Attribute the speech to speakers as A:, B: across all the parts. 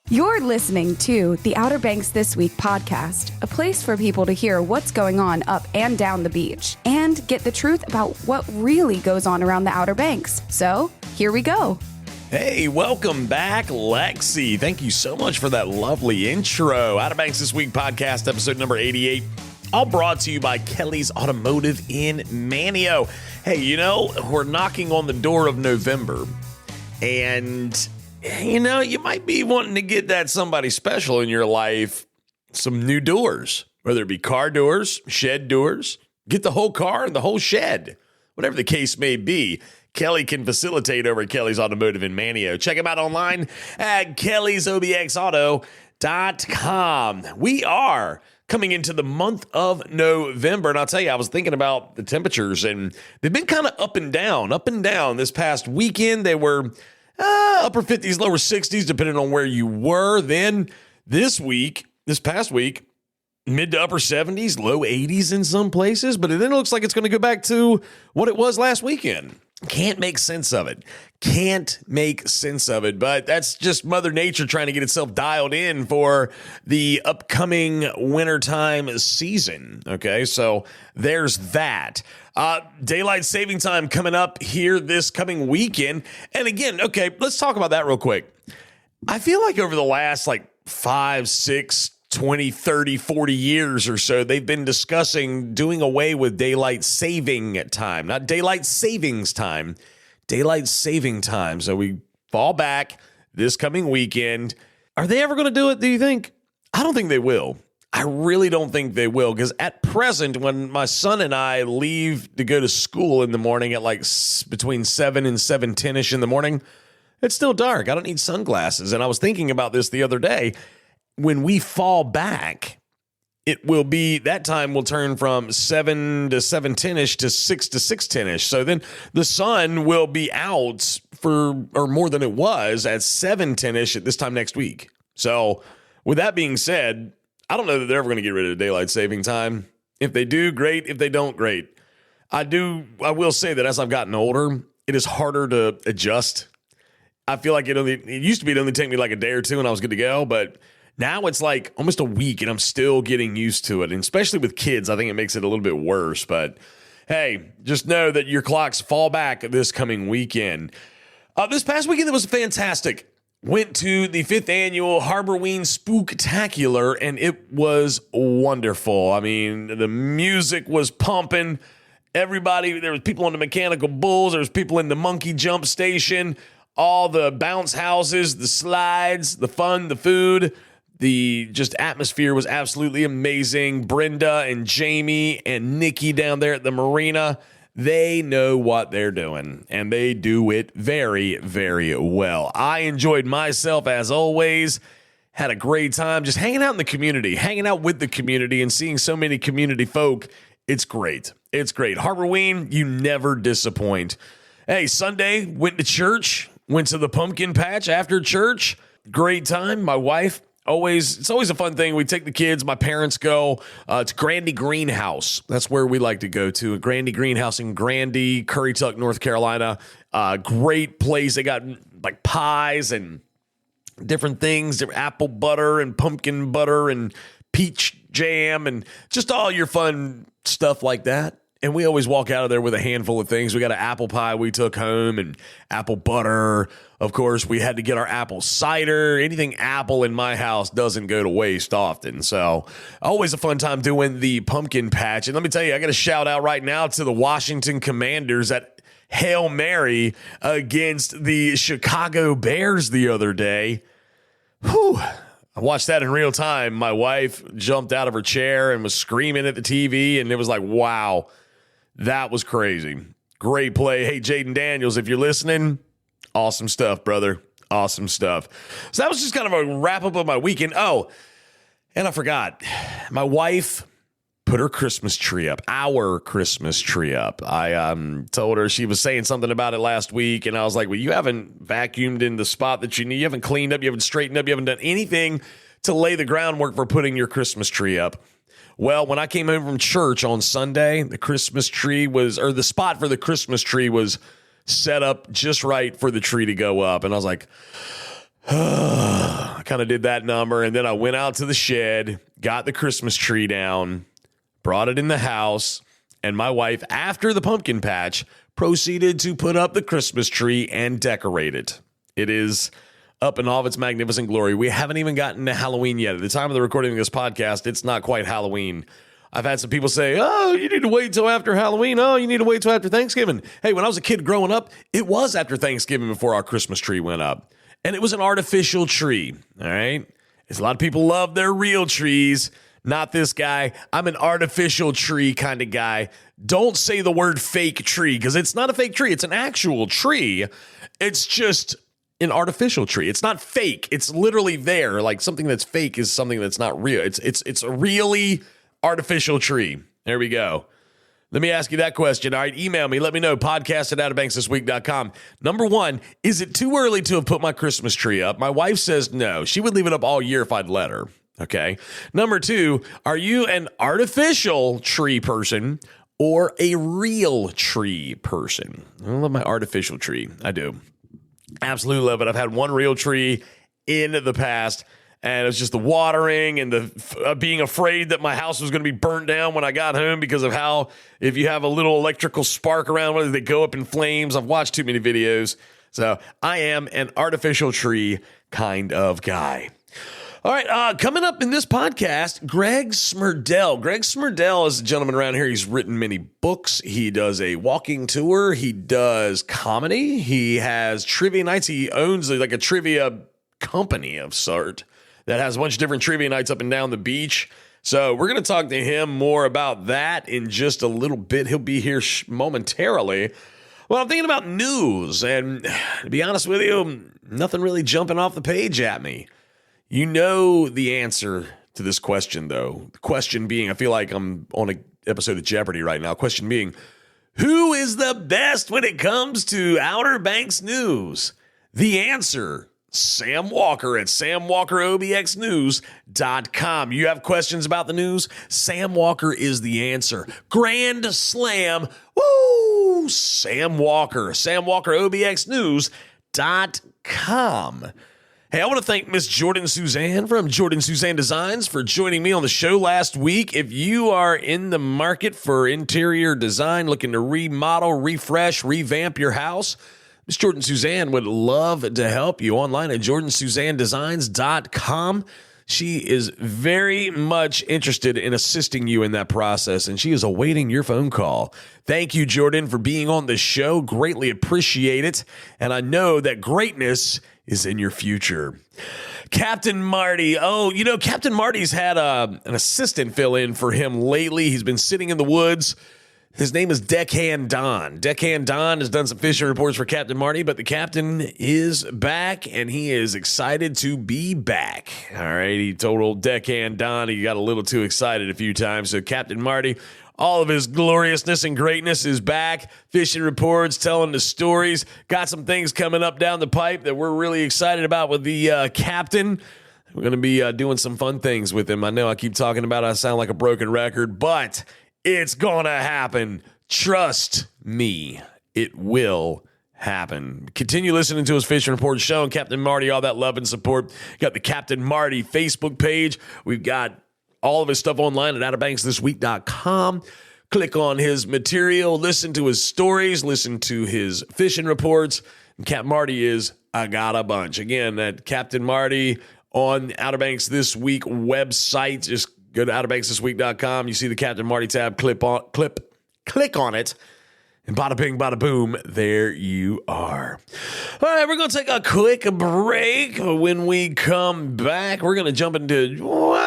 A: You're listening to the Outer Banks This Week podcast, a place for people to hear what's going on up and down the beach and get the truth about what really goes on around the Outer Banks. So, here we go.
B: Hey, welcome back, Lexi. Thank you so much for that lovely intro. Outer Banks This Week podcast, episode number 88. All brought to you by Kelly's Automotive in Manio. Hey, you know, we're knocking on the door of November, and you know, you might be wanting to get that somebody special in your life some new doors, whether it be car doors, shed doors, get the whole car and the whole shed, whatever the case may be. Kelly can facilitate over at Kelly's Automotive in Manio. Check them out online at kellysobxauto.com. We are coming into the month of November, and I'll tell you, I was thinking about the temperatures, and they've been kind of up and down. This past weekend, they were upper 50s, lower 60s, depending on where you were. Then this past week, mid to upper 70s, low 80s in some places. But then it looks like it's going to go back to what it was last weekend. Can't make sense of it. But that's just Mother Nature trying to get itself dialed in for the upcoming wintertime season. Okay, so there's that. Daylight saving time coming up here this coming weekend. And again, okay, let's talk about that real quick. I feel like over the last 5, 6, 20, 30, 40 years or so, they've been discussing doing away with daylight saving time, not daylight savings time, daylight saving time. So we fall back this coming weekend. Are they ever going to do it, do you think? I don't think they will. I really don't think they will, because at present, when my son and I leave to go to school in the morning at between 7 and 7:10ish in the morning, it's still dark. I don't need sunglasses. And I was thinking about this the other day. When we fall back, that time will turn from 7 to 7:10ish to 6 to 6:10ish. So then the sun will be out or more than it was at 7:10ish at this time next week. So with that being said, I don't know that they're ever going to get rid of daylight saving time. If they do, great. If they don't, great. I will say that as I've gotten older, it is harder to adjust. I feel like it used to be, it'd only take me a day or two and I was good to go, but now it's almost a week and I'm still getting used to it. And especially with kids, I think it makes it a little bit worse. But hey, just know that your clocks fall back this coming weekend. This past weekend, it was fantastic. Went to the 5th annual Harborween Spooktacular, and it was wonderful. I mean, the music was pumping. There was people on the mechanical bulls. There was people in the monkey jump station, all the bounce houses, the slides, the fun, the food. The atmosphere was absolutely amazing. Brenda and Jamie and Nikki down there at the marina, they know what they're doing, and they do it very, very well. I enjoyed myself as always. Had a great time just hanging out in the community, hanging out with the community and seeing so many community folk. It's great. It's great. Harborween, you never disappoint. Hey, Sunday, went to church, went to the pumpkin patch after church. Great time. My wife, it's always a fun thing. We take the kids. My parents go to Grandy Greenhouse. That's where we like to go to. Grandy Greenhouse in Grandy, Currituck, North Carolina. Great place. They got pies and different things. Apple butter and pumpkin butter and peach jam and just all your fun stuff like that. And we always walk out of there with a handful of things. We got an apple pie we took home and apple butter. Of course, we had to get our apple cider. Anything apple in my house doesn't go to waste often. So always a fun time doing the pumpkin patch. And let me tell you, I got to shout out right now to the Washington Commanders at Hail Mary against the Chicago Bears the other day. Whew. I watched that in real time. My wife jumped out of her chair and was screaming at the TV, and it was like, wow. That was crazy. Great play. Hey, Jaden Daniels, if you're listening, awesome stuff, brother. Awesome stuff. So that was just kind of a wrap up of my weekend. Oh, and I forgot. My wife put her Christmas tree up, our Christmas tree up. I told her, she was saying something about it last week, and I was like, well, you haven't vacuumed in the spot that you need. You haven't cleaned up. You haven't straightened up. You haven't done anything to lay the groundwork for putting your Christmas tree up. Well, when I came home from church on Sunday, the spot for the Christmas tree was set up just right for the tree to go up. And I was like, I kind of did that number, and then I went out to the shed, got the Christmas tree down, brought it in the house, and my wife, after the pumpkin patch, proceeded to put up the Christmas tree and decorate it. It is up in all of its magnificent glory. We haven't even gotten to Halloween yet. At the time of the recording of this podcast, it's not quite Halloween. I've had some people say, oh, you need to wait till after Halloween. Oh, you need to wait till after Thanksgiving. Hey, when I was a kid growing up, it was after Thanksgiving before our Christmas tree went up. And it was an artificial tree, all right? As a lot of people love their real trees. Not this guy. I'm an artificial tree kind of guy. Don't say the word fake tree, because it's not a fake tree. It's an actual tree. It's just an artificial tree. It's not fake. It's literally there. Like something that's fake is something that's not real. It's a really artificial tree. There we go. Let me ask you that question. All right, email me. Let me know. podcast@outerbanksthisweek.com. Number one, is it too early to have put my Christmas tree up? My wife says no. She would leave it up all year if I'd let her. Okay. Number two, are you an artificial tree person or a real tree person? I love my artificial tree. I do. Absolutely love it. I've had one real tree in the past, and it was just the watering and the being afraid that my house was going to be burnt down when I got home because of how, if you have a little electrical spark around, whether they go up in flames. I've watched too many videos. So I am an artificial tree kind of guy. All right, coming up in this podcast, Greg Smrdel. Greg Smrdel is a gentleman around here. He's written many books. He does a walking tour. He does comedy. He has trivia nights. He owns like a trivia company of sort that has a bunch of different trivia nights up and down the beach. So we're going to talk to him more about that in just a little bit. He'll be here momentarily. Well, I'm thinking about news, and to be honest with you, nothing really jumping off the page at me. You know the answer to this question, though. The question being, I feel like I'm on an episode of Jeopardy right now. Question being, who is the best when it comes to Outer Banks news? The answer, Sam Walker at samwalkerobxnews.com. You have questions about the news? Sam Walker is the answer. Grand Slam. Woo! Sam Walker. samwalkerobxnews.com. Hey, I want to thank Miss Jordan Suzanne from Jordan Suzanne Designs for joining me on the show last week. If you are in the market for interior design, looking to remodel, refresh, revamp your house, Miss Jordan Suzanne would love to help you online at jordansuzannedesigns.com. She is very much interested in assisting you in that process, and she is awaiting your phone call. Thank you, Jordan, for being on the show. Greatly appreciate it, and I know that greatness is in your future. Captain Marty. Oh, you know, Captain Marty's had an assistant fill in for him lately. He's been sitting in the woods. His name is Deckhand Don. Deckhand Don has done some fishing reports for Captain Marty, but the captain is back, and he is excited to be back. All right, he told old Deckhand Don he got a little too excited a few times. So Captain Marty, all of his gloriousness and greatness is back. Fishing reports, telling the stories. Got some things coming up down the pipe that we're really excited about with the captain. We're going to be doing some fun things with him. I know I keep talking about it. I sound like a broken record, but it's going to happen. Trust me, it will happen. Continue listening to his Fishing Report show and Captain Marty, all that love and support. Got the Captain Marty Facebook page. We've got all of his stuff online at outerbanksthisweek.com. Click on his material, listen to his stories, listen to his fishing reports. And Captain Marty is I got a bunch. Again, that Captain Marty on Outer Banks This Week website. Just go to outerbanksthisweek.com. You see the Captain Marty tab. Click on it. And bada bing, bada boom, there you are. All right, we're going to take a quick break. When we come back, we're going to jump into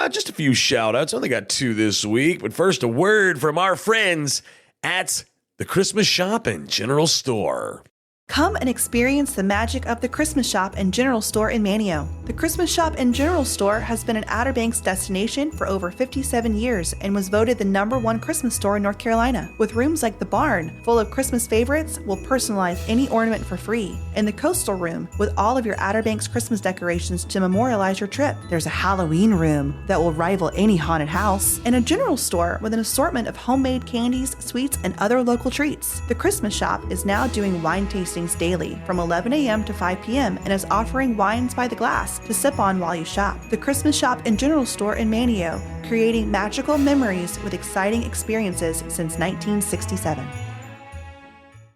B: just a few shout-outs. I only got 2 this week. But first, a word from our friends at the Christmas Shop and General Store.
C: Come and experience the magic of the Christmas Shop and General Store in Manio. The Christmas Shop and General Store has been an Outer Banks destination for over 57 years and was voted the #1 Christmas store in North Carolina. With rooms like the Barn, full of Christmas favorites, we'll personalize any ornament for free. In the Coastal Room, with all of your Outer Banks Christmas decorations to memorialize your trip. There's a Halloween room that will rival any haunted house. And a General Store with an assortment of homemade candies, sweets, and other local treats. The Christmas Shop is now doing wine tasting tastings daily from 11 a.m. to 5 p.m. and is offering wines by the glass to sip on while you shop. The Christmas Shop and General Store in Manio, creating magical memories with exciting experiences since 1967.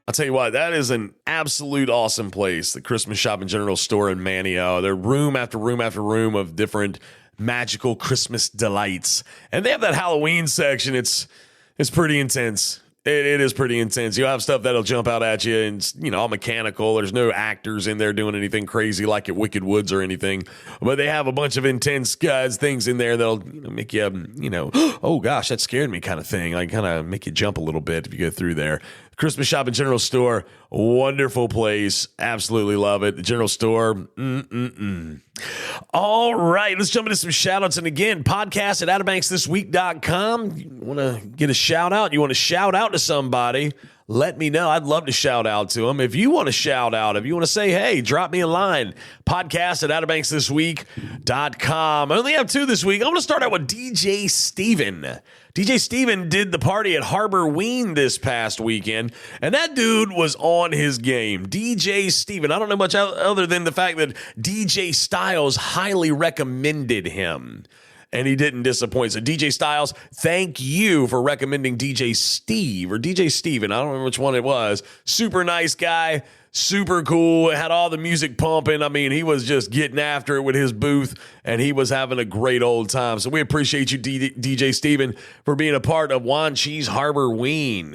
B: I'll tell you what, that is an absolute awesome place, the Christmas Shop and General Store in Manio. They're room after room after room of different magical Christmas delights. And they have that Halloween section. It's pretty intense. It is pretty intense. You'll have stuff that'll jump out at you and, all mechanical. There's no actors in there doing anything crazy like at Wicked Woods or anything. But they have a bunch of intense things in there that'll make you, oh gosh, that scared me kind of thing. Like kind of make you jump a little bit if you go through there. Christmas Shop and General Store, wonderful place. Absolutely love it. The General Store, All right, let's jump into some shout-outs. And again, podcast at OuterBanksThisWeek.com. You want to get a shout-out? You want to shout out to somebody? Let me know. I'd love to shout out to them. If you want to shout out, if you want to say, hey, drop me a line, podcast at OuterBanksThisWeek.com. I only have two this week. I'm going to start out with DJ Steven. DJ Steven did the party at Harbor Ween this past weekend, and that dude was on his game. DJ Steven, I don't know much other than the fact that DJ Styles highly recommended him, and he didn't disappoint. So DJ Styles, thank you for recommending DJ Steve, or DJ Steven, I don't remember which one it was. Super nice guy. Super cool. Had all the music pumping. I mean, he was just getting after it with his booth, and he was having a great old time. So we appreciate you, DJ Steven, for being a part of Juan Cheese Harbor Ween.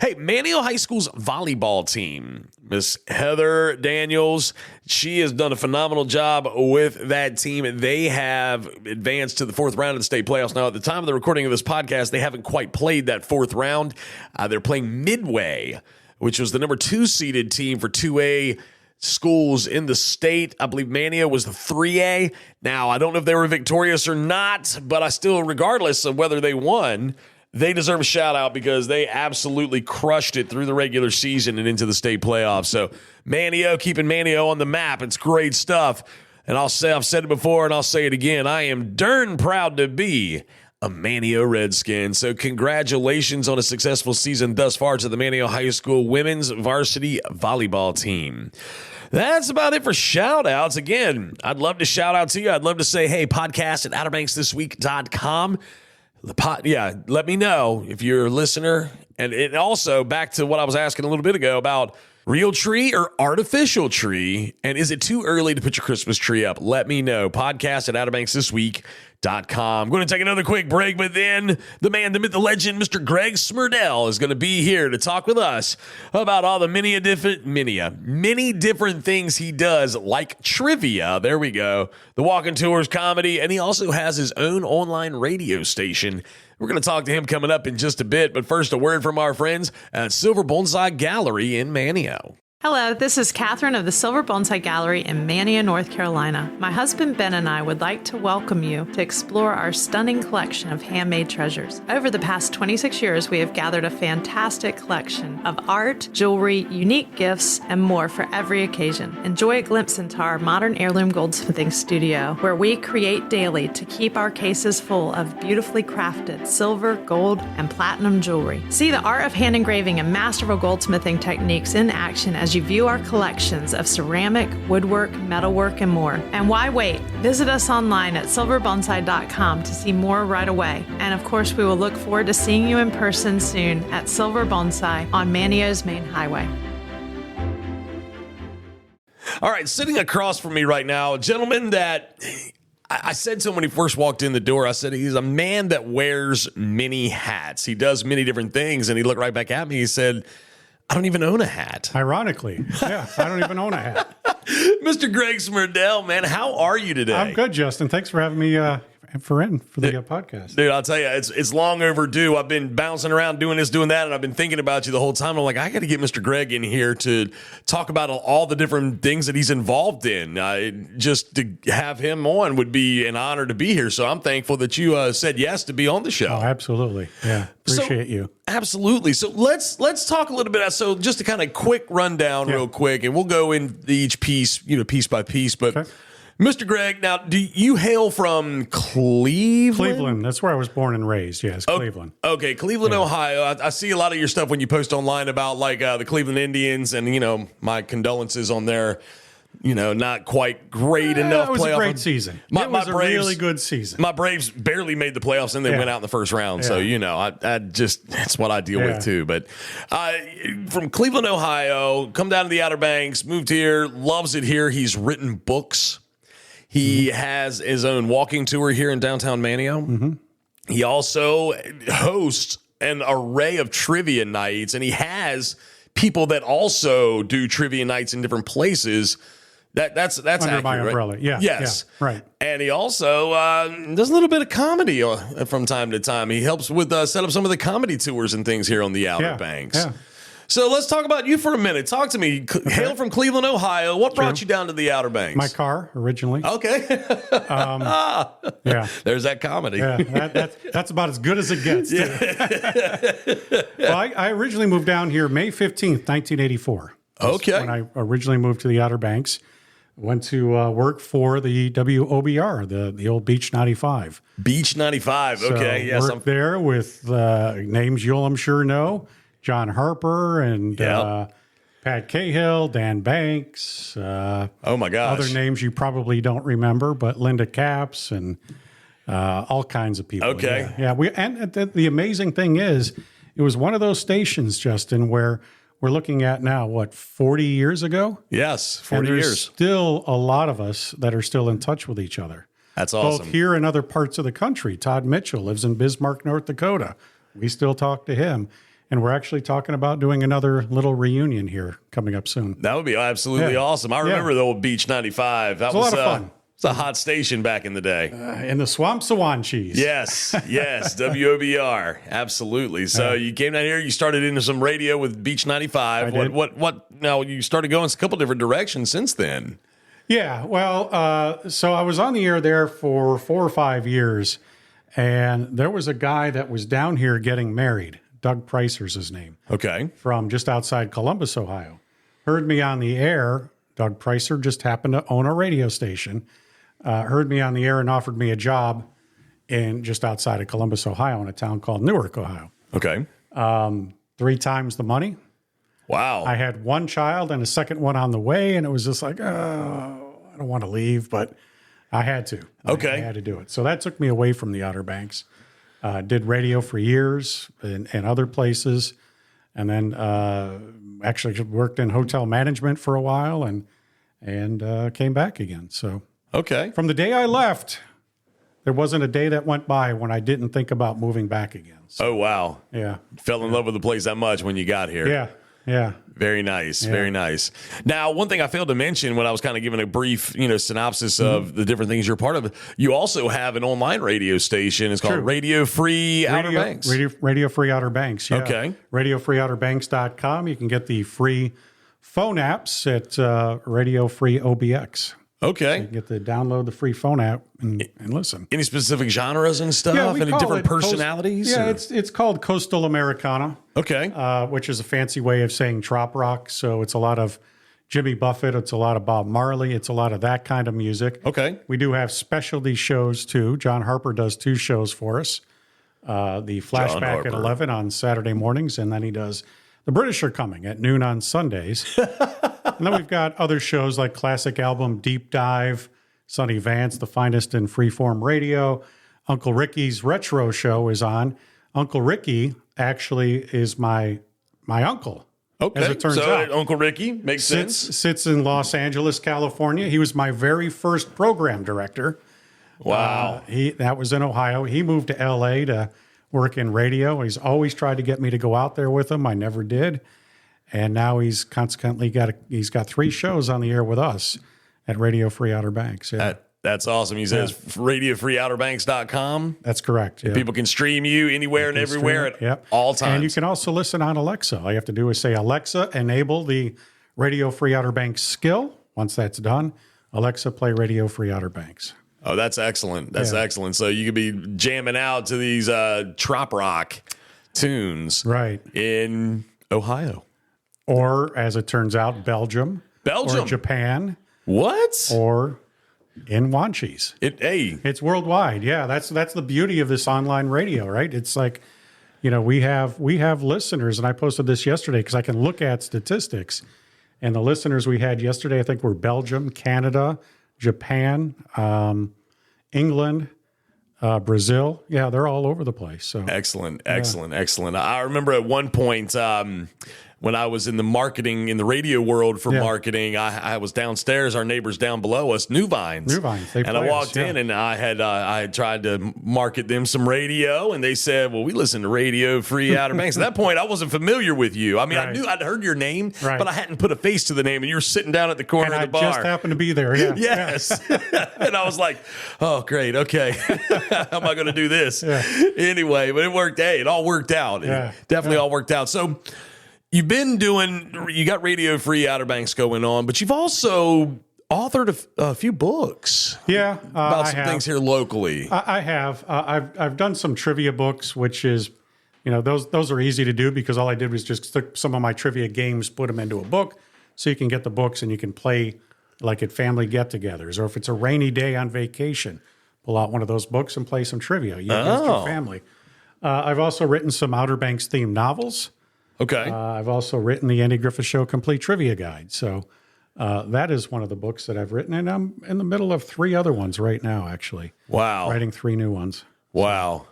B: Hey, Manio High School's volleyball team, Miss Heather Daniels, she has done a phenomenal job with that team. They have advanced to the fourth round of the state playoffs. Now, at the time of the recording of this podcast, they haven't quite played that fourth round. They're playing Midway, which was the number 2 seeded team for 2A schools in the state. I believe Manio was the 3A. Now, I don't know if they were victorious or not, but I still, regardless of whether they won, they deserve a shout out because they absolutely crushed it through the regular season and into the state playoffs. So Manio, keeping Manio on the map. It's great stuff. And I've said it before and I'll say it again. I am darn proud to be a Manio Redskin. So congratulations on a successful season thus far to the Manio High School women's varsity volleyball team. That's about it for shout-outs. Again, I'd love to shout out to you. I'd love to say, hey, podcast at OuterBanksThisWeek.com. Let me know if you're a listener. And it also, back to what I was asking a little bit ago about real tree or artificial tree, and is it too early to put your Christmas tree up? Let me know. Podcast at OuterBanksThisWeek.com. I'm going to take another quick break, but then the man, the myth, the legend, Mr. Greg Smrdel is going to be here to talk with us about all the many different things he does, like trivia. There we go. The Walking Tours comedy, and he also has his own online radio station. We're going to talk to him coming up in just a bit, but first, a word from our friends at Silver Bonsai Gallery in Manio.
D: Hello, this is Catherine of the Silver Bonsai Gallery in Manio, North Carolina. My husband Ben and I would like to welcome you to explore our stunning collection of handmade treasures. Over the past 26 years, we have gathered a fantastic collection of art, jewelry, unique gifts, and more for every occasion. Enjoy a glimpse into our modern heirloom goldsmithing studio, where we create daily to keep our cases full of beautifully crafted silver, gold, and platinum jewelry. See the art of hand engraving and masterful goldsmithing techniques in action as you view our collections of ceramic, woodwork, metalwork, and more. And why wait? Visit us online at silverbonsai.com to see more right away. And of course, we will look forward to seeing you in person soon at Silver Bonsai on Manio's main highway.
B: All right, sitting across from me right now, a gentleman that I said to him when he first walked in the door, I said, he's a man that wears many hats. He does many different things. And he looked right back at me. He said, I don't even own a hat.
E: Ironically. Yeah, I don't even own a hat.
B: Mr. Greg Smrdel, man, how are you today?
E: I'm good, Justin. Thanks for having me for the podcast.
B: Dude, I'll tell you, it's long overdue. I've been bouncing around doing this, doing that, and I've been thinking about you the whole time. I'm like, I got to get Mr. Greg in here to talk about all the different things that he's involved in. Just to have him on would be an honor to be here. So I'm thankful that you said yes to be on the show.
E: Oh, absolutely. Yeah, appreciate you.
B: Absolutely. So let's talk a little bit. So just a kind of quick rundown real quick, and we'll go in each piece, piece by piece. But Mr. Greg, now, do you hail from Cleveland?
E: Cleveland. That's where I was born and raised. Yes, Cleveland.
B: Okay, Cleveland, Ohio. I see a lot of your stuff when you post online about like the Cleveland Indians, and my condolences on their, not quite great enough.
E: It was
B: playoff.
E: a great season. It was a really good season.
B: My Braves barely made the playoffs, and they went out in the first round. So I just that's what I deal with too. But from Cleveland, Ohio, come down to the Outer Banks, moved here, loves it here. He's written books. He has his own walking tour here in downtown Manio. Mm-hmm. He also hosts an array of trivia nights, and he has people that also do trivia nights in different places. That's
E: under
B: accurate,
E: my umbrella.
B: right?
E: Yeah.
B: Yes.
E: Yeah, right.
B: And he also does a little bit of comedy from time to time. He helps with set up some of the comedy tours and things here on the Outer Banks.
E: Yeah.
B: So let's talk about you for a minute. Talk to me. Hail from Cleveland, Ohio. What brought you down to the Outer Banks?
E: My car originally.
B: Okay.
E: Yeah.
B: There's that comedy.
E: Yeah, that's about as good as it gets. Well, I originally moved down here May 15th, 1984.
B: Okay.
E: When I originally moved to the Outer Banks. Went to work for the WOBR, the old Beach 95.
B: Beach 95. Okay.
E: So
B: Yes.
E: worked there with names you'll, I'm sure, know. John Harper and Pat Cahill, Dan Banks.
B: Oh, my gosh.
E: Other names you probably don't remember, but Linda Capps and all kinds of people.
B: Okay.
E: Yeah. And the amazing thing is, it was one of those stations, Justin, where we're looking at now, 40 years ago?
B: Yes, 40
E: and there's
B: years.
E: still a lot of us that are still in touch with each other.
B: That's awesome.
E: Both here and other parts of the country. Todd Mitchell lives in Bismarck, North Dakota. We still talk to him. And we're actually talking about doing another little reunion here coming up soon.
B: That would be absolutely awesome. I remember the old Beach 95. That was
E: a lot of fun.
B: It's a hot station back in the day.
E: In the swamps of Wanchese.
B: Yes, WOBR, absolutely. So you came down here, you started into some radio with Beach 95.
E: I did.
B: What? Now you started going a couple different directions since then.
E: Yeah, well, so I was on the air there for 4 or 5 years, and there was a guy that was down here getting married. Doug Pricer's his name.
B: Okay.
E: From just outside Columbus, Ohio. Heard me on the air. Doug Pricer just happened to own a radio station. Heard me on the air and offered me a job in just outside of Columbus, Ohio, in a town called Newark, Ohio.
B: Okay.
E: 3 times the money.
B: Wow.
E: I had 1 child and a second one on the way, and it was just like, oh, I don't want to leave, but I had to.
B: Okay.
E: I had to do it. So that took me away from the Outer Banks. Did radio for years and other places, and then actually worked in hotel management for a while, and came back again. So
B: okay.
E: from the day I left, there wasn't a day that went by when I didn't think about moving back again. So,
B: Oh, wow.
E: yeah,
B: Fell in love with the place that much when you got here.
E: yeah.
B: Very nice. Very nice. Now, one thing I failed to mention when I was kind of giving a brief, synopsis of the different things you're part of, you also have an online radio station. It's called
E: True.
B: Radio Free Outer Banks.
E: Radio Free Outer Banks. Yeah.
B: Okay.
E: RadioFreeOuterBanks.com. You can get the free phone apps at Radio Free OBX.
B: Okay.
E: You get to download the free phone app and listen.
B: Any specific genres and stuff?
E: we
B: Any
E: call
B: different
E: it
B: personalities?
E: Yeah,
B: or-
E: it's called Coastal Americana,
B: Okay.
E: which is a fancy way of saying trop rock. So it's a lot of Jimmy Buffett. It's a lot of Bob Marley. It's a lot of that kind of music.
B: Okay.
E: We do have specialty shows too. John Harper does 2 shows for us. The Flashback at
B: Harper.
E: 11 on Saturday mornings, and then he does The British Are Coming at noon on Sundays. And then we've got other shows like Classic Album Deep Dive, Sonny Vance, The Finest in Freeform Radio. Uncle Ricky's Retro Show is on. Uncle Ricky actually is my uncle.
B: Okay.
E: As it turns
B: so
E: out.
B: Uncle Ricky makes sense.
E: Sits in Los Angeles, California. He was my very first program director.
B: Wow.
E: That was in Ohio. He moved to L.A. to work in radio. He's always tried to get me to go out there with him. I never did. And now he's consequently got 3 shows on the air with us at Radio Free Outer Banks. Yeah.
B: That's awesome. He says RadioFreeOuterBanks.com.
E: That's correct. Yeah.
B: People can stream you anywhere and everywhere at all times.
E: And you can also listen on Alexa. All you have to do is say, Alexa, enable the Radio Free Outer Banks skill. Once that's done, Alexa, play Radio Free Outer Banks.
B: Oh, that's excellent. That's excellent. So you could be jamming out to these trop rock tunes
E: Right.
B: in Ohio.
E: Or, as it turns out, Belgium.
B: Belgium.
E: Or Japan.
B: What?
E: Or in Wanchese. It's worldwide. Yeah, that's the beauty of this online radio, right? It's like, we have listeners, and I posted this yesterday because I can look at statistics, and the listeners we had yesterday, I think, were Belgium, Canada, Japan, England, Brazil. Yeah, they're all over the place. So
B: excellent. I remember at one point when I was in the radio world for marketing, I was downstairs, our neighbors down below us, New Vines. And I walked in and I had tried to market them some radio, and they said, well, we listen to Radio Free Outer Banks. At that point, I wasn't familiar with you. I mean, I knew I'd heard your name, but I hadn't put a face to the name, and you were sitting down at the corner of the bar.
E: I just happened to be there. Yeah.
B: Yes. And I was like, oh, great. Okay. How am I going to do this? Yeah. Anyway, but it worked. Hey, it all worked out.
E: Yeah.
B: It definitely all worked out. So, you got Radio Free Outer Banks going on, but you've also authored a few books.
E: Yeah.
B: About some things here locally.
E: I have. I've done some trivia books, which is, those are easy to do because all I did was just stick some of my trivia games, put them into a book so you can get the books and you can play like at family get-togethers. Or if it's a rainy day on vacation, pull out one of those books and play some trivia. You with your family. I've also written some Outer Banks themed novels.
B: Okay.
E: I've also written the Andy Griffith Show Complete Trivia Guide. So that is one of the books that I've written, and I'm in the middle of 3 other ones right now, actually.
B: Wow.
E: Writing 3 new ones.
B: Wow.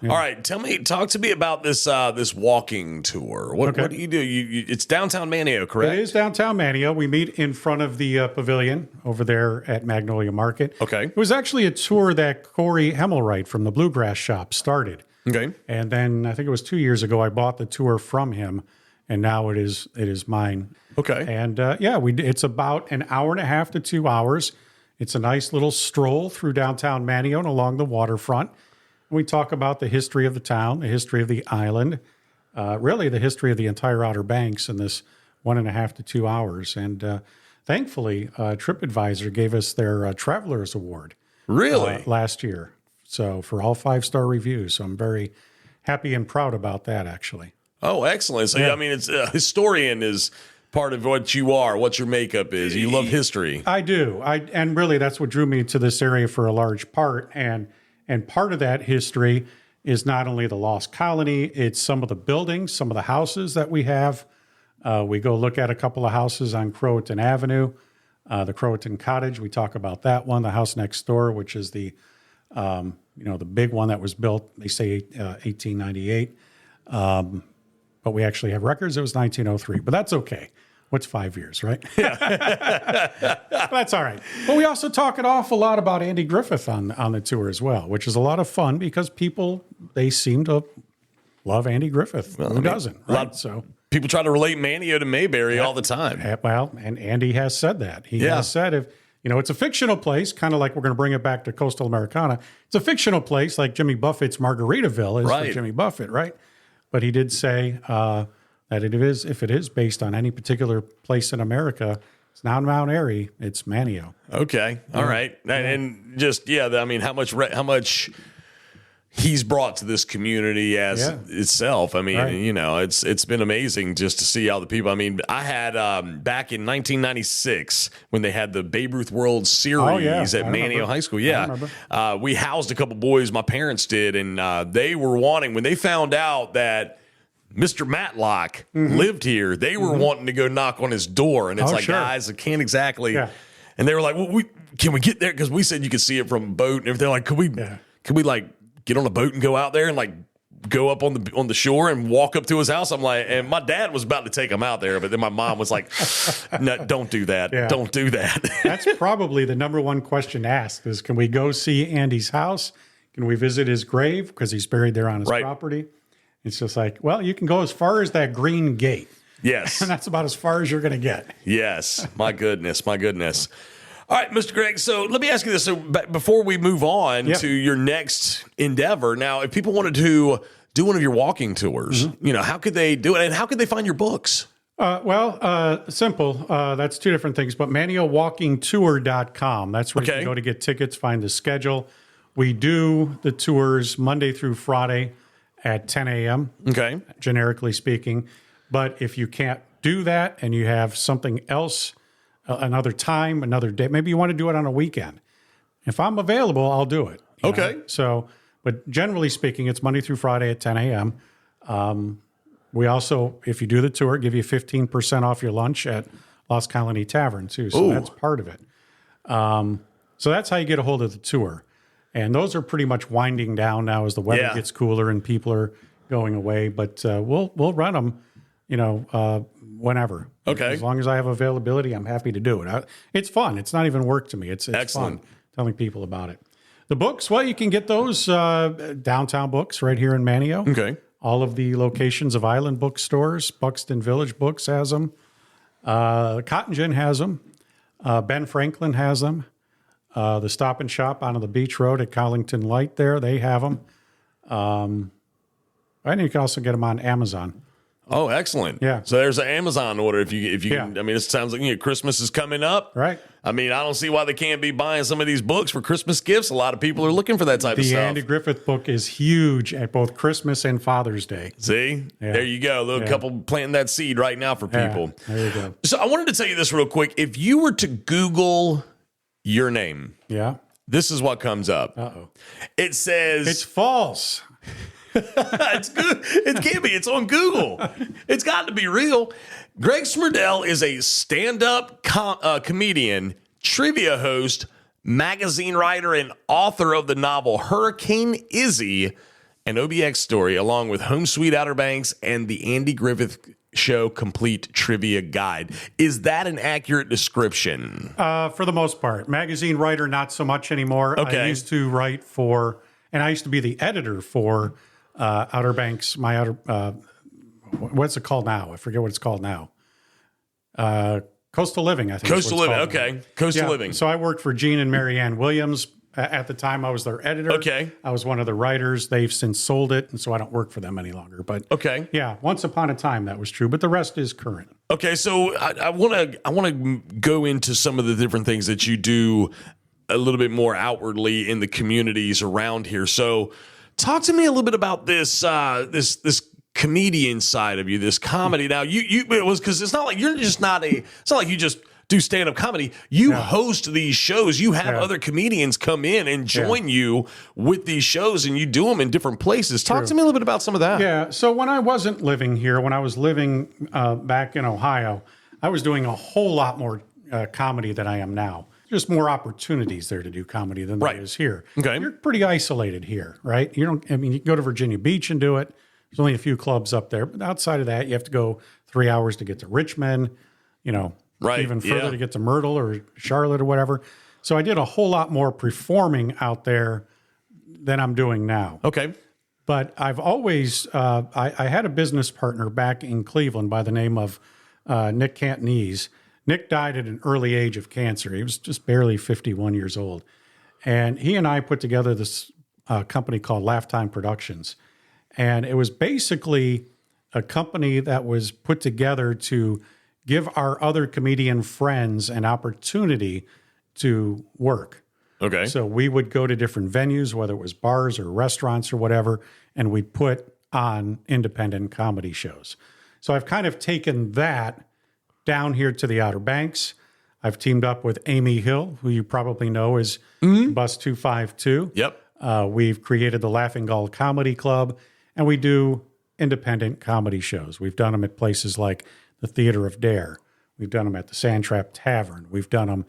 B: Yeah. All right. Talk to me about this walking tour. What do you do? It's downtown Manio, correct?
E: It is downtown Manio. We meet in front of the pavilion over there at Magnolia Market.
B: Okay.
E: It was actually a tour that Corey Hemmelwright from the Bluegrass Shop started.
B: Okay.
E: And then I think it was 2 years ago I bought the tour from him, and now it is mine.
B: Okay.
E: And it's about an hour and a half to 2 hours. It's a nice little stroll through downtown Manio and along the waterfront. We talk about the history of the town, the history of the island, really the history of the entire Outer Banks in this 1.5 to 2 hours. And thankfully, TripAdvisor gave us their Travelers Award.
B: Really?
E: Last year. So for all 5-star reviews. So I'm very happy and proud about that, actually.
B: Oh, excellent. So, I mean, it's a historian is part of what you are, what your makeup is. You love history.
E: I do. And really that's what drew me to this area for a large part. And part of that history is not only the Lost Colony, it's some of the buildings, some of the houses that we have. We go look at a couple of houses on Croatan Avenue, the Croatan Cottage. We talk about that one, the house next door, which is the big one that was built, they say 1898. But we actually have records. It was 1903, but that's okay. What's 5 years, right? Yeah. That's all right. But we also talk an awful lot about Andy Griffith on the tour as well, which is a lot of fun because they seem to love Andy Griffith. Well, who doesn't, right? So
B: people try to relate Manio to Mayberry all the time.
E: Well, and Andy has said that. He has said it's a fictional place, kind of like we're going to bring it back to Coastal Americana. It's a fictional place like Jimmy Buffett's Margaritaville is for Jimmy Buffett, right? But he did say that if it is based on any particular place in America, it's not Mount Airy, it's Manio.
B: Okay, all right, and just I mean, how much he's brought to this community as itself. I mean, it's been amazing just to see how the people. I mean, I had back in 1996 when they had the Babe Ruth World Series at Manio High School. Yeah, we housed a couple boys. My parents did, and they were wanting when they found out that Mr. Matlock lived here. They were wanting to go knock on his door, and it's guys, I can't exactly. Yeah. And they were like, "Well, can we get there?" Because we said you could see it from a boat, and everything. Like, could we like get on a boat and go out there and like go up on the shore and walk up to his house? I'm like, and my dad was about to take him out there, but then my mom was like, "No, don't do that. Yeah. Don't do that."
E: That's probably the number one question asked: is can we go see Andy's house? Can we visit his grave because he's buried there on his property? It's just like, well, you can go as far as that green gate.
B: Yes.
E: And that's about as far as you're going to get.
B: Yes. My goodness. My goodness. All right, Mr. Greg. So let me ask you this. So before we move on to your next endeavor, now, if people wanted to do one of your walking tours, how could they do it? And how could they find your books?
E: Simple. That's 2 different things, but maniowalkingtour.com. That's where you can go to get tickets, find the schedule. We do the tours Monday through Friday at 10 a.m., generically speaking. But if you can't do that and you have something else, another time, another day, maybe you want to do it on a weekend, If I'm available, I'll do it. you
B: Okay.
E: know? So, but generally speaking, it's Monday through Friday at 10 a.m. We also, if you do the tour, give you 15% off your lunch at Lost Colony Tavern too. So that's part of it. So that's how you get a hold of the tour. And those are pretty much winding down now as the weather gets cooler and people are going away. But we'll run them, whenever.
B: Okay.
E: As long as I have availability, I'm happy to do it. It's fun. It's not even work to me. It's
B: Excellent.
E: fun telling people about it. The books, well, you can get those downtown books right here in Manteo.
B: Okay.
E: All of the locations of Island bookstores. Buxton Village Books has them. Cotton Gin has them. Ben Franklin has them. The Stop and Shop on the Beach Road at Collington Light there, they have them. And you can also get them on Amazon.
B: Oh, excellent.
E: Yeah.
B: So there's an Amazon order if you
E: Yeah.
B: can. I mean, it sounds like Christmas is coming up.
E: Right.
B: I mean, I don't see why they can't be buying some of these books for Christmas gifts. A lot of people are looking for that type of
E: The
B: stuff.
E: Andy Griffith book is huge at both Christmas and Father's Day.
B: See? There you go. A little couple planting that seed right now for people.
E: Yeah, there you go.
B: So I wanted to tell you this real quick. If you were to Google your name,
E: Yeah.
B: this is what comes up.
E: Uh-oh.
B: It says
E: It's false.
B: it's good. It can't be. It's on Google. It's got to be real. Greg Smrdel is a stand-up comedian, trivia host, magazine writer, and author of the novel Hurricane Izzy, an OBX story, along with Home Sweet Outer Banks and the Andy Griffith Show Complete Trivia Guide. Is that an accurate description?
E: For the most part. Magazine writer, not so much anymore.
B: Okay.
E: I used to write for, and I used to be the editor for Outer Banks, what's it called now? I forget what it's called now. Coastal Living, I think.
B: Coastal Living, okay. Coastal Living.
E: So I worked for Gene and Marianne Williams. At the time, I was their editor.
B: Okay.
E: I was one of the writers. They've since sold it, and so I don't work for them any longer. But
B: Okay.
E: yeah, once upon a time that was true, but the rest is current.
B: Okay, so I want to go into some of the different things that you do a little bit more outwardly in the communities around here. So, talk to me a little bit about this this comedian side of you, this comedy. Now, it was because it's not like you're just not a. It's not like you just do stand-up comedy. You host these shows. You have other comedians come in and join you with these shows, and you do them in different places. Talk to me a little bit about some of that.
E: Yeah. So when I wasn't living here, when I was living back in Ohio, I was doing a whole lot more comedy than I am now. Just more opportunities there to do comedy than there is here.
B: Okay.
E: You're pretty isolated here, right? You can go to Virginia Beach and do it. There's only a few clubs up there. But outside of that, you have to go 3 hours to get to Richmond, even further to get to Smrdel or Charlotte or whatever. So I did a whole lot more performing out there than I'm doing now.
B: Okay.
E: But I've always, I had a business partner back in Cleveland by the name of Nick Cantonese. Nick died at an early age of cancer. He was just barely 51 years old. And he and I put together this company called Laughtime Productions. And it was basically a company that was put together to give our other comedian friends an opportunity to work.
B: Okay.
E: So we would go to different venues, whether it was bars or restaurants or whatever, and we'd put on independent comedy shows. So I've kind of taken that down here to the Outer Banks. I've teamed up with Amy Hill, who you probably know is Bus 252.
B: Yep.
E: We've created the Laughing Gull Comedy Club, and we do independent comedy shows. We've done them at places like the Theater of Dare. We've done them at the Sandtrap Tavern. We've done them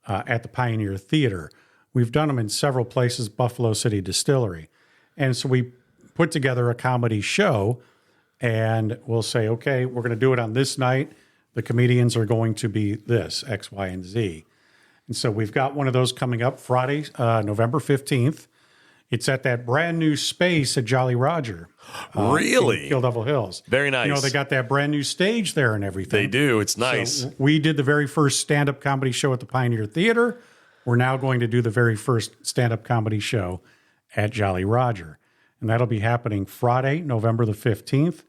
E: at the Pioneer Theater. We've done them in several places, Buffalo City Distillery. And so we put together a comedy show, and we'll say, okay, we're going to do it on this night. The comedians are going to be this, X, Y, and Z. And so we've got one of those coming up Friday, November 15th. It's at that brand new space at Jolly Roger.
B: Really?
E: In Kill Devil Hills.
B: Very nice.
E: They got that brand new stage there and everything.
B: They do. It's nice.
E: So we did the very first stand-up comedy show at the Pioneer Theater. We're now going to do the very first stand-up comedy show at Jolly Roger. And that'll be happening Friday, November the 15th.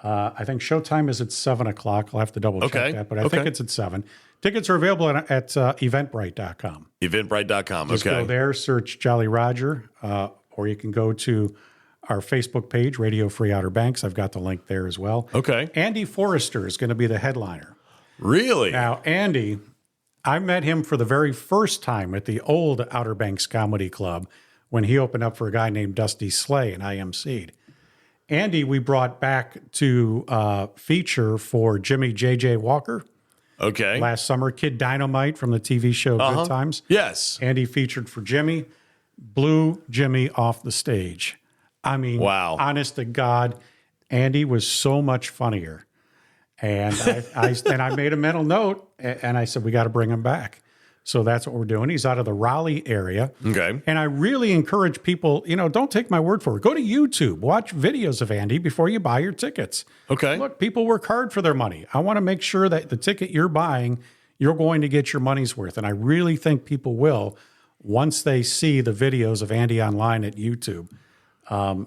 E: I think showtime is at 7 o'clock. I'll have to double check that, but I think it's at 7. Tickets are available at eventbrite.com.
B: Eventbrite.com.
E: Just go there, search Jolly Roger, or you can go to our Facebook page, Radio Free Outer Banks. I've got the link there as well.
B: Okay.
E: Andy Forrester is going to be the headliner.
B: Really?
E: Now, Andy, I met him for the very first time at the old Outer Banks Comedy Club when he opened up for a guy named Dusty Slay and I emceed. Andy, we brought back to feature for Jimmy J.J. Walker.
B: Okay.
E: Last summer, Kid Dynamite from the TV show Good Times.
B: Yes.
E: Andy featured for Jimmy, blew Jimmy off the stage. I mean,
B: wow.
E: Honest to God, Andy was so much funnier. And I made a mental note, and I said, we got to bring him back. So that's what we're doing. He's out of the Raleigh area.
B: Okay.
E: And I really encourage people, don't take my word for it. Go to YouTube, watch videos of Andy before you buy your tickets.
B: Okay.
E: Look, people work hard for their money. I want to make sure that the ticket you're buying, you're going to get your money's worth. And I really think people will once they see the videos of Andy online at YouTube.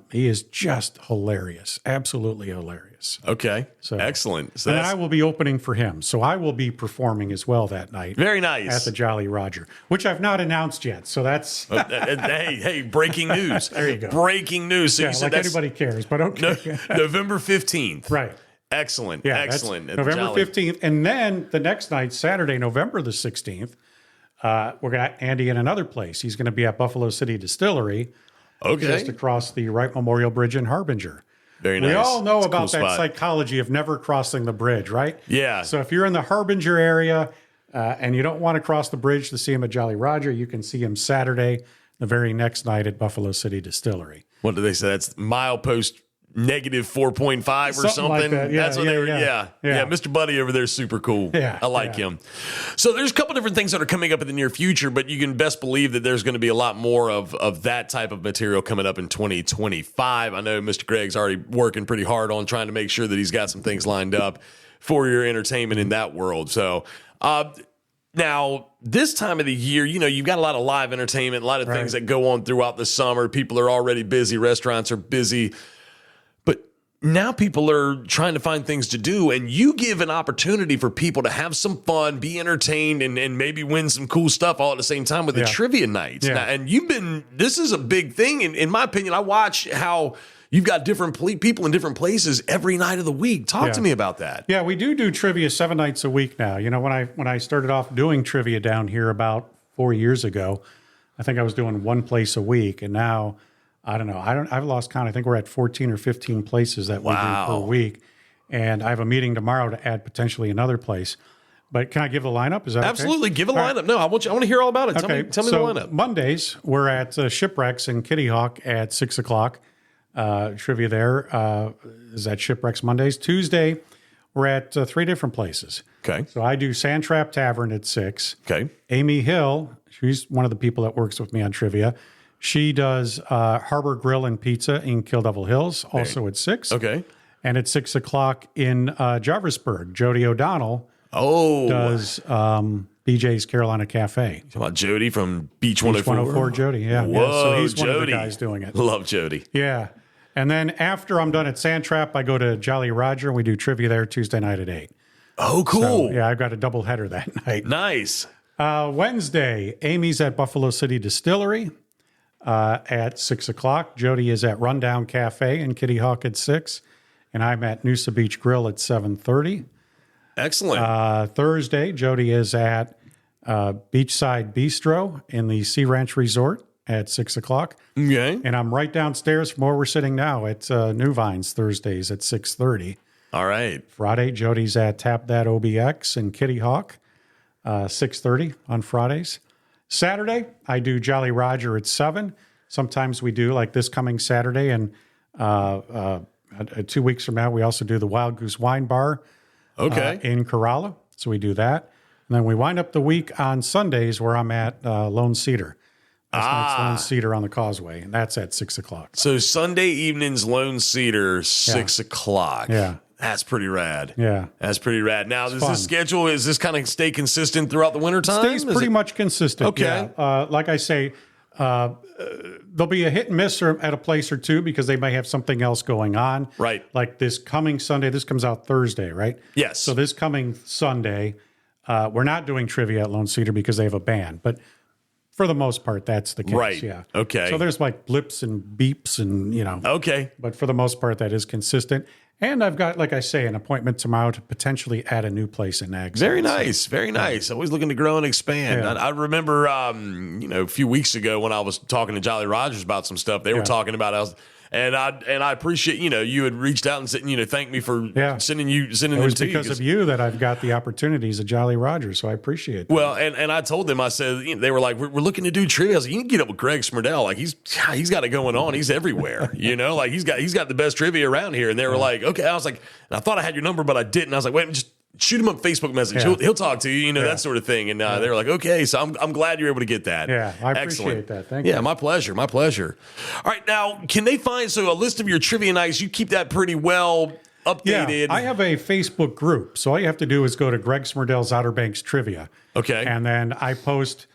E: He is just hilarious, absolutely hilarious.
B: Okay, so excellent. So
E: and I will be opening for him, so I will be performing as well that night.
B: Very nice
E: at the Jolly Roger, which I've not announced yet. So that's
B: hey, breaking news.
E: There you go,
B: breaking news. So
E: yeah,
B: you said
E: like anybody cares, but okay.
B: November 15th,
E: right?
B: Excellent,
E: yeah,
B: excellent.
E: November 15th, and then the next night, Saturday, November the 16th, we're gonna Andy in another place. He's going to be at Buffalo City Distillery.
B: Okay.
E: Just across the Wright Memorial Bridge in Harbinger.
B: Very nice.
E: We all know
B: it's
E: about
B: cool
E: that
B: spot.
E: Psychology of never crossing the bridge, right?
B: Yeah.
E: So if you're in the Harbinger area and you don't want to cross the bridge to see him at Jolly Roger, you can see him Saturday, the very next night at Buffalo City Distillery.
B: What do they say? That's milepost negative 4.5 or something.
E: Like that. Yeah,
B: that's what they were. Yeah. Mr. Buddy over there is super cool.
E: Yeah,
B: I like him. So there's a couple different things that are coming up in the near future, but you can best believe that there's going to be a lot more of that type of material coming up in 2025. I know Mr. Greg's already working pretty hard on trying to make sure that he's got some things lined up for your entertainment in that world. So, now, this time of the year, you've got a lot of live entertainment, a lot of things that go on throughout the summer. People are already busy. Restaurants are busy. Now people are trying to find things to do, and you give an opportunity for people to have some fun, be entertained, and maybe win some cool stuff all at the same time with the trivia nights.
E: Yeah.
B: Now, and this is a big thing. In my opinion, I watch how you've got different people in different places every night of the week. Talk to me about that.
E: Yeah, we do trivia 7 nights a week now. When I started off doing trivia down here about 4 years ago, I think I was doing one place a week, and now I don't know. I've lost count. I think we're at 14 or 15 places that we do per week. And I have a meeting tomorrow to add potentially another place. But can I give the lineup? Is that
B: Absolutely.
E: okay?
B: Give a lineup. No, I want to hear all about it.
E: Okay.
B: Tell me
E: so
B: the lineup.
E: Mondays, we're at Shipwrecks in Kitty Hawk at 6 o'clock. Trivia there is at Shipwrecks Mondays. Tuesday, we're at 3 different places.
B: Okay.
E: So I do Sand Trap Tavern at 6.
B: Okay.
E: Amy Hill, she's one of the people that works with me on trivia. She does Harbor Grill and Pizza in Kill Devil Hills, also at 6.
B: Okay.
E: And at 6 o'clock in Jarvisburg, Jody O'Donnell does BJ's Carolina Cafe.
B: Talking about Jody from Beach 104?
E: 104 Jody, yeah.
B: Whoa,
E: yeah. So he's
B: Jody.
E: one of the guys doing it.
B: Love Jody.
E: Yeah. And then after I'm done at Sand Trap, I go to Jolly Roger, and we do trivia there Tuesday night at 8.
B: Oh, cool.
E: So, yeah, I've got a double header that night.
B: Nice.
E: Wednesday, Amy's at Buffalo City Distillery at 6 o'clock. Jody is at Rundown Cafe in Kitty Hawk at 6. And I'm at Noosa Beach Grill at 7:30.
B: Excellent.
E: Thursday, Jody is at Beachside Bistro in the Sea Ranch Resort at 6 o'clock.
B: Okay.
E: And I'm right downstairs from where we're sitting now at New Vines Thursdays at 6:30.
B: All right.
E: Friday, Jody's at Tap That OBX in Kitty Hawk, 6:30 on Fridays. Saturday, I do Jolly Roger at 7. Sometimes we do, like this coming Saturday, and 2 weeks from now, we also do the Wild Goose Wine Bar in Corolla. So we do that. And then we wind up the week on Sundays where I'm at Lone Cedar. Lone Cedar on the Causeway, and that's at 6 o'clock.
B: So Sunday evenings, Lone Cedar, 6 o'clock.
E: Yeah.
B: That's pretty rad.
E: Yeah.
B: That's pretty rad. Now, does
E: fun.
B: this schedule, is this kind of stay consistent throughout the wintertime?
E: Stays pretty much consistent.
B: Okay.
E: Yeah. Like I say, there'll be a hit and miss at a place or two because they may have something else going on.
B: Right.
E: Like this coming Sunday, this comes out Thursday, right?
B: Yes.
E: So this coming Sunday, we're not doing trivia at Lone Cedar because they have a band. But for the most part, that's the case.
B: Right.
E: Yeah.
B: Okay.
E: So there's like blips and beeps and,
B: Okay.
E: but for the most part, that is consistent. And I've got, like I say, an appointment tomorrow to potentially add a new place in Nags.
B: Very nice. Very nice. Always looking to grow and expand.
E: Yeah.
B: I remember, a few weeks ago when I was talking to Jolly Rogers about some stuff, they were talking about and I appreciate, you had reached out and said, thank me for sending
E: It
B: them
E: was
B: to you.
E: because of you that I've got the opportunities at Jolly Roger, so I appreciate that.
B: Well, and I told them, I said, they were like, we're looking to do trivia. I was like, you can get up with Greg Smrdel. Like he's got it going on. He's everywhere, like he's got the best trivia around here. And they were like, okay. I was like, and I thought I had your number, but I didn't. I was like, wait, just shoot him a Facebook message.
E: Yeah.
B: He'll talk to you, that sort of thing. And they were like, okay, so I'm glad you're able to get that.
E: Yeah, I appreciate
B: Excellent.
E: that. Thank you.
B: Yeah, my pleasure. My pleasure. All right, now, can they find, a list of your trivia nights, you keep that pretty well updated.
E: Yeah, I have a Facebook group, so all you have to do is go to Greg Smrdel's Outer Banks Trivia.
B: Okay.
E: And then I post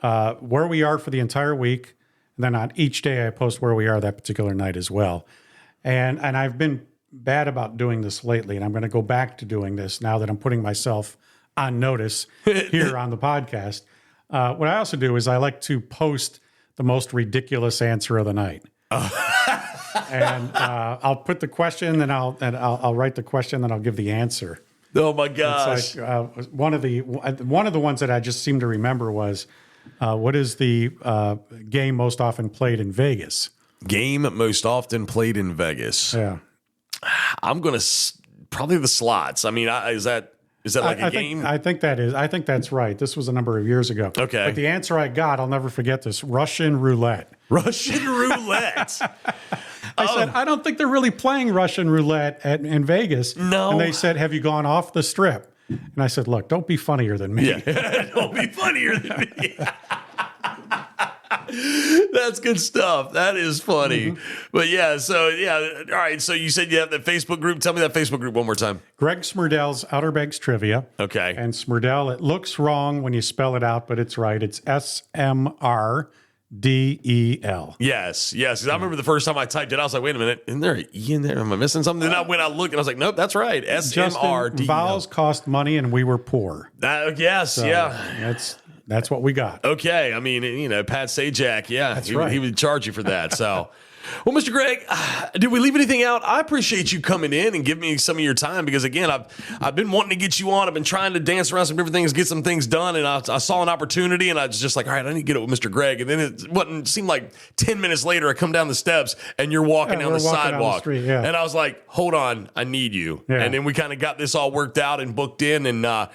E: where we are for the entire week. And then on each day, I post where we are that particular night as well. And I've been bad about doing this lately, and I'm going to go back to doing this now that I'm putting myself on notice here on the podcast. What I also do is I like to post the most ridiculous answer of the night. And I'll put the question, then I'll write the question, then I'll give the answer.
B: Oh my gosh!
E: It's like, one of the ones that I just seem to remember was, what is the game most often played in Vegas?
B: Game most often played in Vegas.
E: Yeah.
B: I'm going to probably the slots. I mean, is that like a game?
E: I think that's right. This was a number of years ago.
B: Okay.
E: But the answer I got, I'll never forget this: Russian roulette.
B: Russian roulette.
E: I said, I don't think they're really playing Russian roulette in Vegas.
B: No.
E: And they said, have you gone off the strip? And I said, look, don't be funnier than me.
B: Yeah. Don't be funnier than me. That's good stuff. That is funny.
E: Mm-hmm.
B: But all right. So you said you have that Facebook group. Tell me that Facebook group one more time.
E: Greg Smrdel's Outer Banks Trivia.
B: Okay.
E: And Smrdel, it looks wrong when you spell it out, but it's right. It's Smrdel.
B: Yes. 'Cause I remember the first time I typed it, I was like, wait a minute, isn't there an E in there? Am I missing something? Then I went out looking, and I was like, nope, that's right. Smrdel.
E: Vowels cost money, and we were poor.
B: Yes.
E: So
B: yeah.
E: That's what we got.
B: Okay. I mean, Pat Sajak,
E: That's right.
B: He would charge you for that. So, well, Mr. Greg, did we leave anything out? I appreciate you coming in and giving me some of your time because, again, I've been wanting to get you on. I've been trying to dance around some different things, get some things done, and I saw an opportunity, and I was just like, all right, I need to get it with Mr. Greg. And then it seemed like 10 minutes later, I come down the steps, and you're walking down the sidewalk.
E: Street, yeah.
B: And I was like, hold on, I need you.
E: Yeah.
B: And then we kind of got this all worked out and booked in, and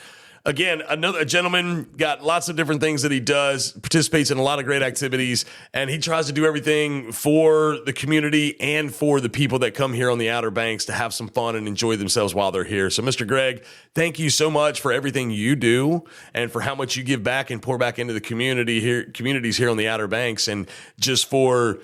B: again, a gentleman, got lots of different things that he does, participates in a lot of great activities, and he tries to do everything for the community and for the people that come here on the Outer Banks to have some fun and enjoy themselves while they're here. So, Mr. Greg, thank you so much for everything you do and for how much you give back and pour back into the communities here on the Outer Banks, and just for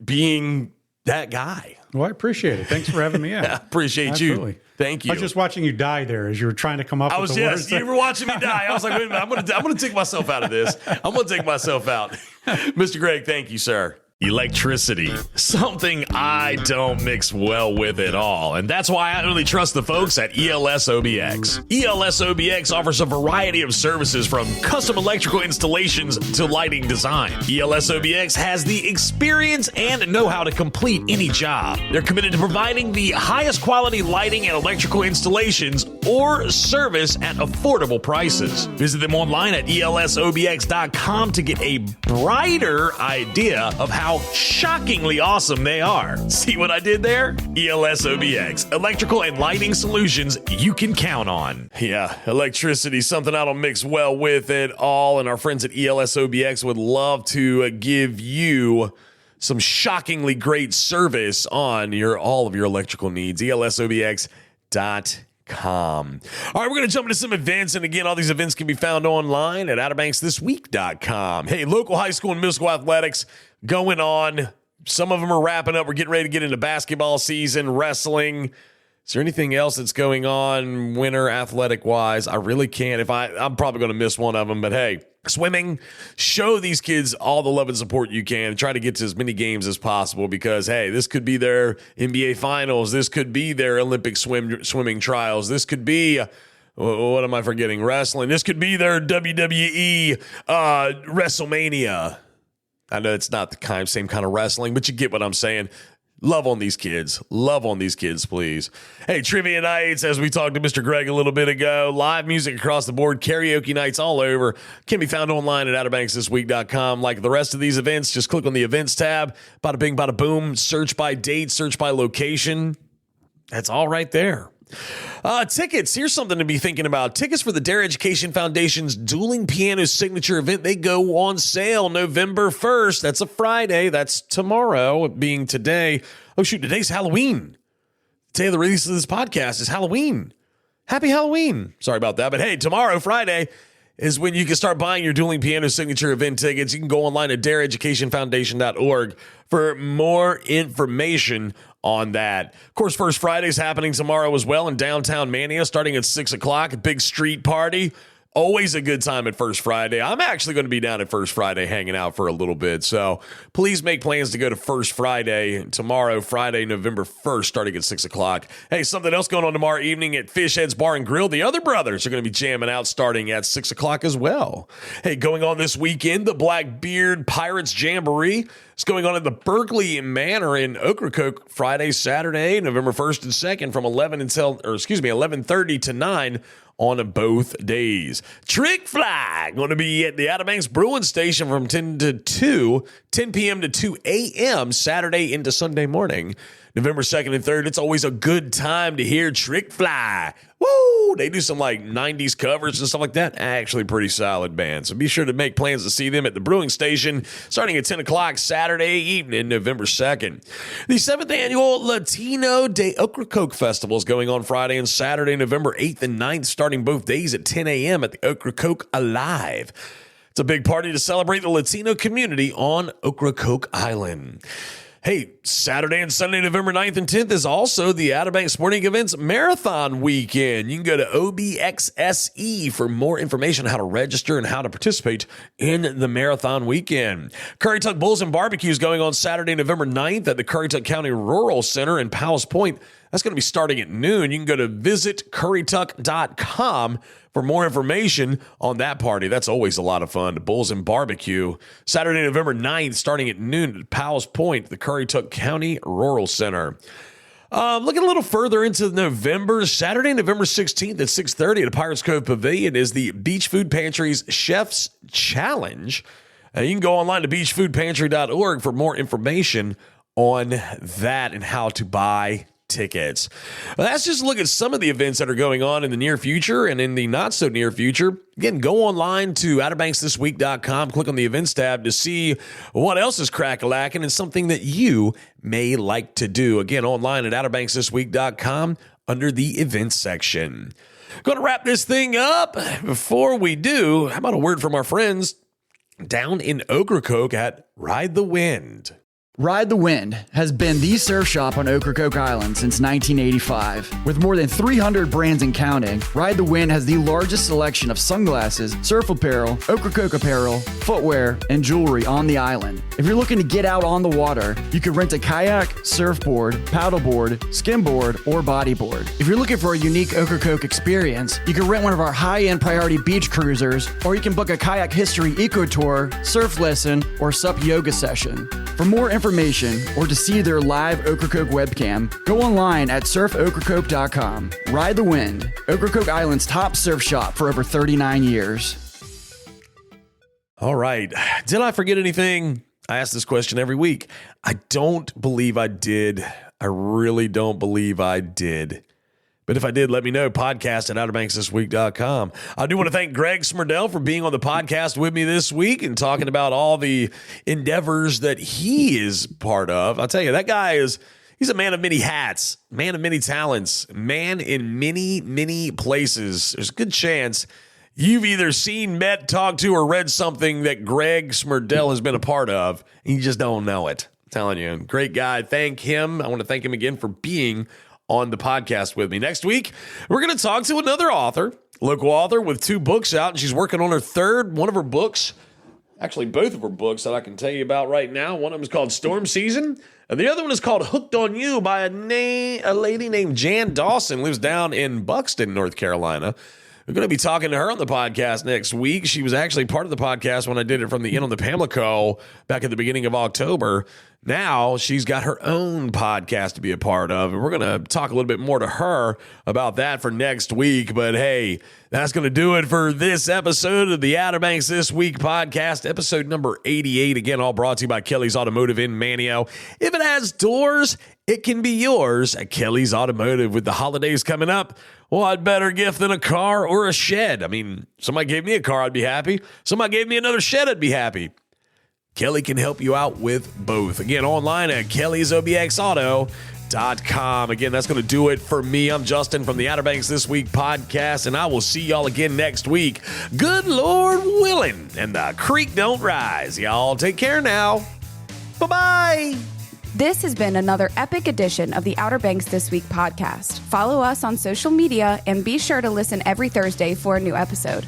B: being that guy.
E: Well, I appreciate it. Thanks for having me in.
B: I appreciate
E: Absolutely.
B: you. Thank you.
E: I was just watching you die there as you were trying to come up with the words.
B: You were watching me die. I was like, wait a minute, I'm going to take myself out of this. I'm going to take myself out. Mr. Greg, thank you, sir. Electricity, something I don't mix well with at all, and that's why I only trust the folks at ELS OBX. ELS OBX offers a variety of services from custom electrical installations to lighting design. ELS OBX has the experience and know-how to complete any job. They're committed to providing the highest quality lighting and electrical installations or service at affordable prices. Visit them online at elsobx.com to get a brighter idea of how shockingly awesome they are. See what I did there? ELS OBX, electrical and lighting solutions you can count on. Yeah, electricity, something I don't mix well with at all, and our friends at ELS OBX would love to give you some shockingly great service on all of your electrical needs. ELSOBX.com. All right, we're going to jump into some events, and again, all these events can be found online at OuterBanksThisWeek.com. Hey, local high school and middle school athletics going on. Some of them are wrapping up. We're getting ready to get into basketball season, wrestling. Is there anything else that's going on winter athletic-wise? I really can't. I'm probably going to miss one of them, but hey, swimming, show these kids all the love and support you can. Try to get to as many games as possible because, hey, this could be their NBA finals. This could be their Olympic swimming trials. This could be What am I forgetting? Wrestling. This could be their WWE WrestleMania. I know it's not the same kind of wrestling, but you get what I'm saying. Love on these kids. Love on these kids, please. Hey, trivia nights, as we talked to Mr. Greg a little bit ago. Live music across the board. Karaoke nights all over. Can be found online at OuterBanksThisWeek.com. Like the rest of these events, just click on the events tab. Bada bing, bada boom. Search by date. Search by location. That's all right there. Tickets. Here's something to be thinking about. Tickets for the Dare Education Foundation's Dueling Piano Signature event. They go on sale November 1st. That's a Friday. That's tomorrow, being today. Oh, shoot. Today's Halloween. The day of the release of this podcast is Halloween. Happy Halloween. Sorry about that. But hey, tomorrow, Friday, is when you can start buying your Dueling Piano Signature event tickets. You can go online at dareeducationfoundation.org for more information on that. Of course, First Friday is happening tomorrow as well in downtown Mania, starting at 6 o'clock. A big street party. Always a good time at First Friday. I'm actually going to be down at First Friday hanging out for a little bit. So please make plans to go to First Friday tomorrow, Friday, November 1st, starting at 6 o'clock. Hey, something else going on tomorrow evening at Fish Heads Bar and Grill. The other brothers are going to be jamming out starting at 6 o'clock as well. Hey, going on this weekend, the Blackbeard Pirates Jamboree is going on at the Berkeley Manor in Ocracoke Friday, Saturday, November 1st and 2nd from 11:30 to 9 on both days. Trick Fly going to be at the Outer Banks Brewing Station from 10 p.m. to 2 a.m. Saturday into Sunday morning. November 2nd and 3rd, it's always a good time to hear Trick Fly. Woo! They do some like 90s covers and stuff like that. Actually, pretty solid band. So be sure to make plans to see them at the Brewing Station starting at 10 o'clock Saturday evening, November 2nd. The 7th annual Latino de Ocracoke Festival is going on Friday and Saturday, November 8th and 9th, starting both days at 10 a.m. at the Ocracoke Alive. It's a big party to celebrate the Latino community on Ocracoke Island. Hey, Saturday and Sunday, November 9th and 10th is also the Outer Banks Sporting Events Marathon Weekend. You can go to OBXSE for more information on how to register and how to participate in the Marathon Weekend. Currituck Bulls and Barbecue is going on Saturday, November 9th at the Currituck County Rural Center in Powell's Point. That's going to be starting at noon. You can go to visitcurrituck.com for more information on that party. That's always a lot of fun. Bulls and Barbecue. Saturday, November 9th, starting at noon at Powell's Point, the Currituck County Rural Center. Looking a little further into November, Saturday, November 16th at 6:30 at the Pirates Cove Pavilion is the Beach Food Pantry's Chef's Challenge. You can go online to beachfoodpantry.org for more information on that and how to buy tickets. Well, let's just look at some of the events that are going on in the near future and in the not so near future. Again, go online to OuterBanksThisWeek.com, click on the events tab to see what else is crack-a-lacking and something that you may like to do. Again, online at OuterBanksThisWeek.com under the events section. Going to wrap this thing up. Before we do, how about a word from our friends down in Ocracoke at Ride the Wind?
F: Ride the Wind has been the surf shop on Ocracoke Island since 1985. With more than 300 brands and counting, Ride the Wind has the largest selection of sunglasses, surf apparel, Ocracoke apparel, footwear, and jewelry on the island. If you're looking to get out on the water, you can rent a kayak, surfboard, paddleboard, skimboard, or bodyboard. If you're looking for a unique Ocracoke experience, you can rent one of our high-end priority beach cruisers, or you can book a kayak history eco tour, surf lesson, or sup yoga session. For more information or to see their live Ocracoke webcam, go online at surfocracoke.com. Ride the Wind, Ocracoke Island's top surf shop for over 39 years.
B: All right. Did I forget anything? I ask this question every week. I don't believe I did. I really don't believe I did. But if I did, let me know. Podcast at OuterBanksThisWeek.com. I do want to thank Greg Smrdel for being on the podcast with me this week and talking about all the endeavors that he is part of. I'll tell you, that guy he's a man of many hats, man of many talents, man in many, many places. There's a good chance you've either seen, met, talked to, or read something that Greg Smrdel has been a part of, and you just don't know it. I'm telling you, great guy. Thank him. I want to thank him again for being on the podcast with me. Next week, we're going to talk to another author, local author with 2 books out, and she's working on her third one of her books. Actually, both of her books that I can tell you about right now. One of them is called Storm Season, and the other one is called Hooked on You by a lady named Jan Dawson, lives down in Buxton, North Carolina. We're going to be talking to her on the podcast next week. She was actually part of the podcast when I did it from the Inn on the Pamlico back at the beginning of October. Now she's got her own podcast to be a part of, and we're going to talk a little bit more to her about that for next week. But hey, that's going to do it for this episode of the Outer Banks This Week podcast, episode number 88. Again, all brought to you by Kelly's Automotive in Manteo. If it has doors, it can be yours at Kelly's Automotive. With the holidays coming up, what better gift than a car or a shed? I mean, somebody gave me a car, I'd be happy. Somebody gave me another shed, I'd be happy. Kelly can help you out with both. Again, online at kellysobxauto.com. Again, that's going to do it for me. I'm Justin from the Outer Banks This Week podcast, and I will see y'all again next week. Good Lord willing, and the creek don't rise. Y'all take care now. Bye-bye.
A: This has been another epic edition of the Outer Banks This Week podcast. Follow us on social media and be sure to listen every Thursday for a new episode.